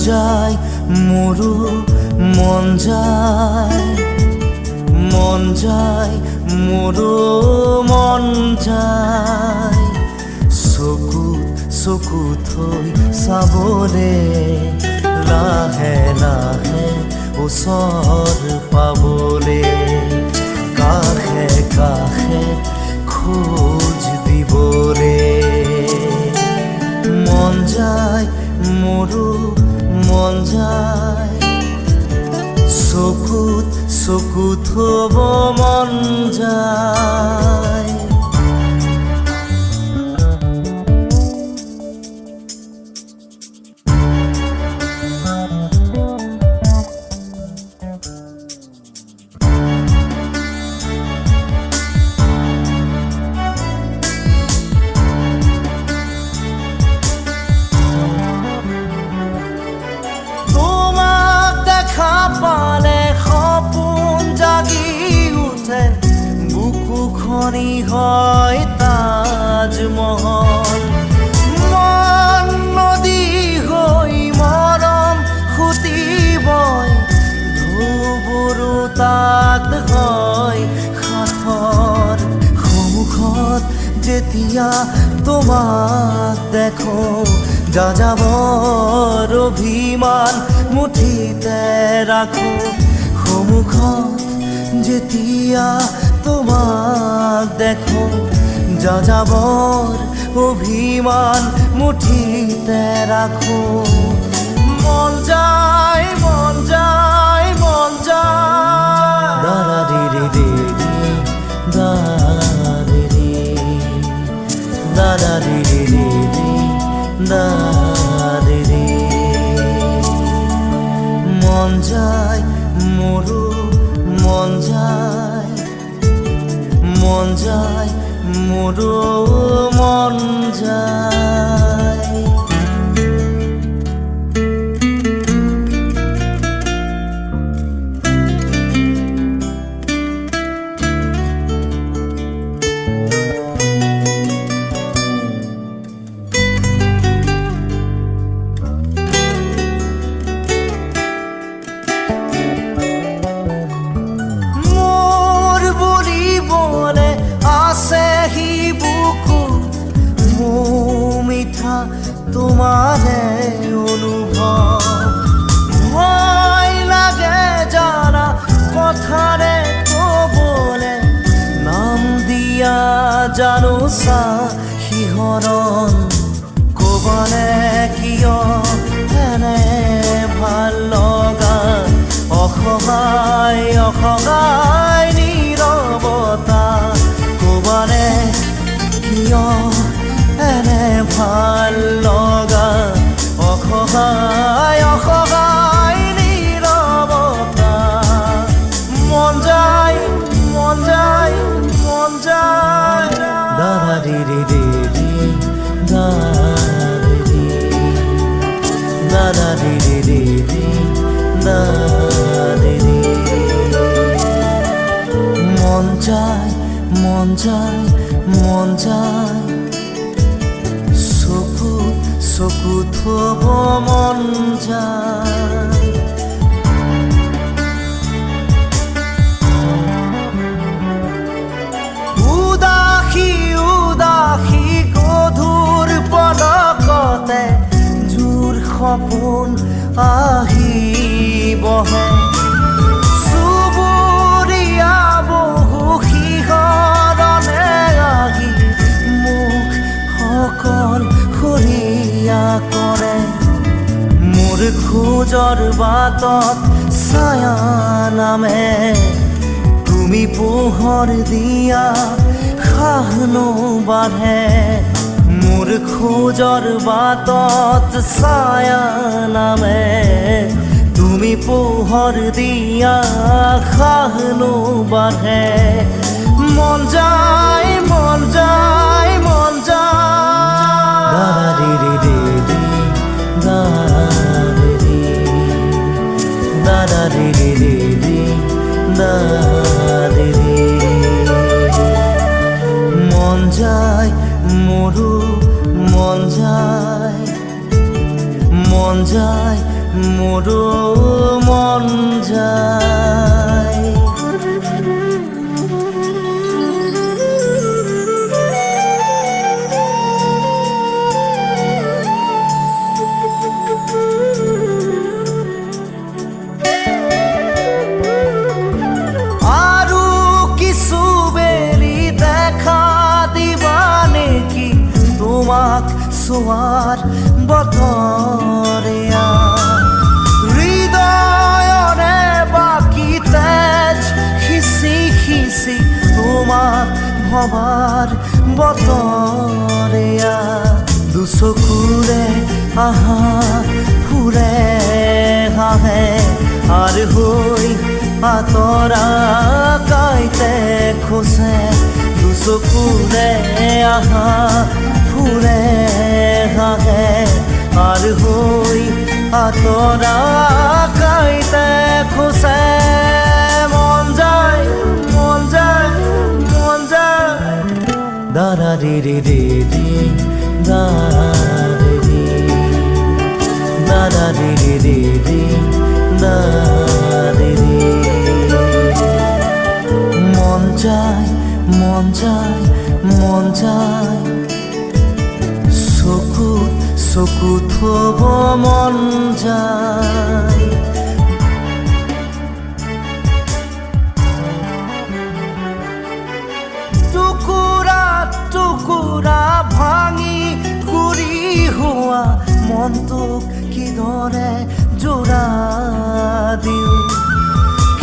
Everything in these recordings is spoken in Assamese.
যায় মোৰো মন যায় মোৰো মন যায় চকুত থৈ চাবলে লাহে লাহে ওচৰ পাবলে কাষে কাষে খোজ দিবলে মন যায় মোৰো মন যায় চকুত থব মন যায় পালে সপোন জাগি উঠে বুকুখনি হয় তাজমহল মন নদী হৈ মৰম খুটি বয় ঢৌবোৰো তাত হয় সাঁথৰ সন্মুখত যেতিয়া তোমাক দেখো যাযাবৰ অভিমান মুঠিতে ৰাখো সন্মুখত যেতিয়া তোমাক দেখো যাযাবৰ অভিমান মুঠিতে ৰাখো মন যায় মন যায় মন যায় দাৰা দিৰি দিৰি দাৰি দাৰা দিৰি দিৰি দাৰি মন যায় মোৰো মন যায় মোৰো মন যায় তোমাৰে অনুভৱ ভয় লাগে জানা কথাৰে ক'বলে নাম দিয়া জানো চা শিহৰণ ক'বলে কিয় এনে ভাল লগা অসহায় নীৰৱতা ক'বলে কিয় এনে ভাল লগা অসহায় নীৰৱতা মন যায় মন যায় মন যায় দাৰা দিৰি দিৰি দাৰি দাৰা দিৰি দিৰি দাৰি মন যায় মন যায় মন যায় চকুত থব মন যায় উদাসী গধুৰ পলকতে জোৰ সপোন আহি বহে চুবুৰীয়া বহু শিহৰণে আহি মোক সকল কৰে মোৰ খোজৰ বাটত ছায়া নামে তুমি পোহৰ দিয়া সাহনো বাঢ়ে মোৰ খোজৰ বাটত ছায়া নামে তুমি পোহৰ দিয়া সাহনো বাঢ়ে মন যায় মন যায় মন যায় দাৰি দিৰি দাৰি দাৰি দিৰি দাৰি মন যায় মোৰো মন যায় মোৰো মন যায়। আৰু কিছু বেলি দেখা দিবা নেকি তোমাক চোৱাৰ বতৰে হৃদয়ৰে বাকী তেজ সিঁচি সিঁচি তোমাক ভবাৰ বতৰে দুচকুৰে আহা ফুৰে হাঁহে আৰ হৈ আঁতৰা কাইতে খোজে দুচকুৰে আহা ফুৰে হাঁহে আৰ হৈ আঁতৰা কাইতে খোজে মন যায় মন যায় মন যায় দাৰা ৰে ৰে ৰে ৰে দাৰা ৰে ৰে দাৰা ৰে ৰে ৰে ৰে দাৰা রে রে মন যায় মন যায় মন যায় চকুত থব মন যায় টুকুৰা টুকুৰা ভাঙি গুৰি হোৱা মনটোক কিদৰে জোৰা দিওঁ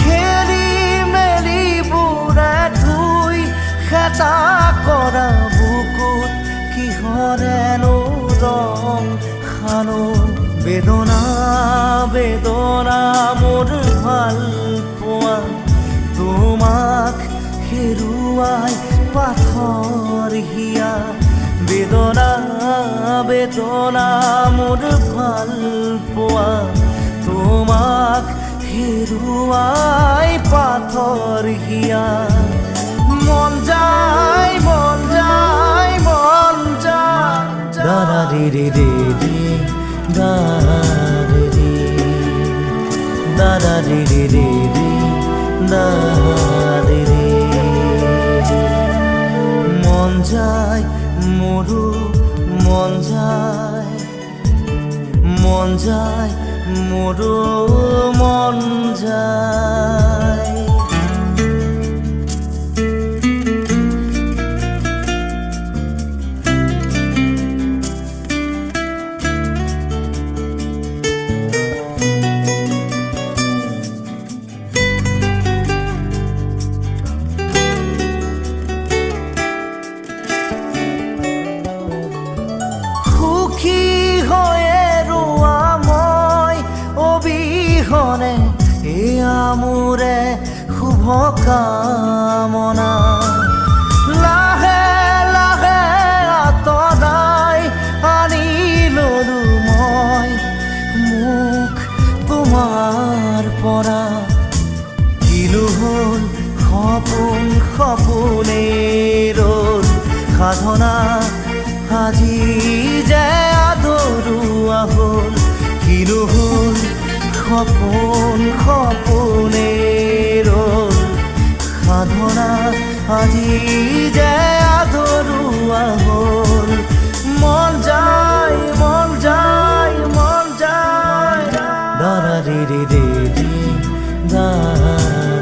খেলি মেলি বুঢ়া ধুই খেতা কৰা বুকুত কিহৰেনো ৰং খানো বেদনা বেদনা মোৰ ভাল পোৱা তোমাক হেৰুৱাই পাথৰ হিয়া বেদনা বেদনা মোৰ ভাল পোৱা তোমাক হেৰুৱাই পাথৰ হিয়া মন যায় মন যায় মন যায় দাৰা ৰে ৰে ৰে ৰে দাৰা ৰে ৰে দাৰা ৰে ৰে ৰে ৰে দাৰা ৰে ৰে মন যায় মোৰো মন যায় মন যায় মোৰো মন যায় এয়া মোৰে শুভ কামনা লাহে লাহে আঁতৰাই আনি ললো মই মুখ তোমাৰ পৰা কিলো হ'ল সপোন সপোনেই ৰ'ল সাধনা আজি যে আদৰুৱা হ'ল কিলো হ'ল সপোন সপোনেই ৰ'ল সাধনা আজি যে আদৰুৱা হ'ল মন যায় মন যায় মন যায় দাৰা ৰে ৰে ৰে ৰে দাৰা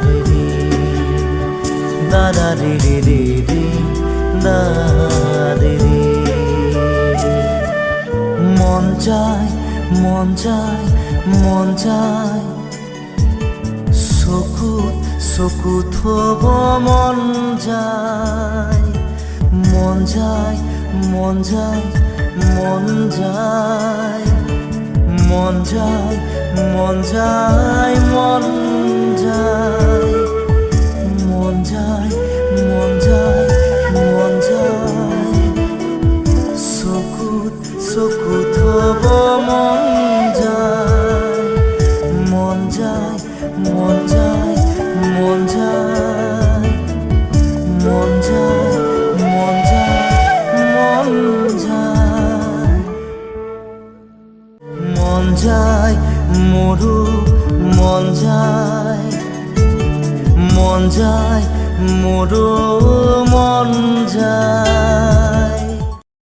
ৰে ৰে দাৰা ৰে ৰে ৰে ৰে দাৰা রে রে মন যায় মন যায় মন যায় চকুত থব মন যায় মন যায় মন যায় মন যায় মন যায় মন যায় মন যায় মন যায় মন যায় মন যায় চকুত থব মন যায় মন যায় মন যায় মন যায় মন যায় মন যায় মন যায় মন যায় মোৰো মন যায়, মোৰো মন যায়।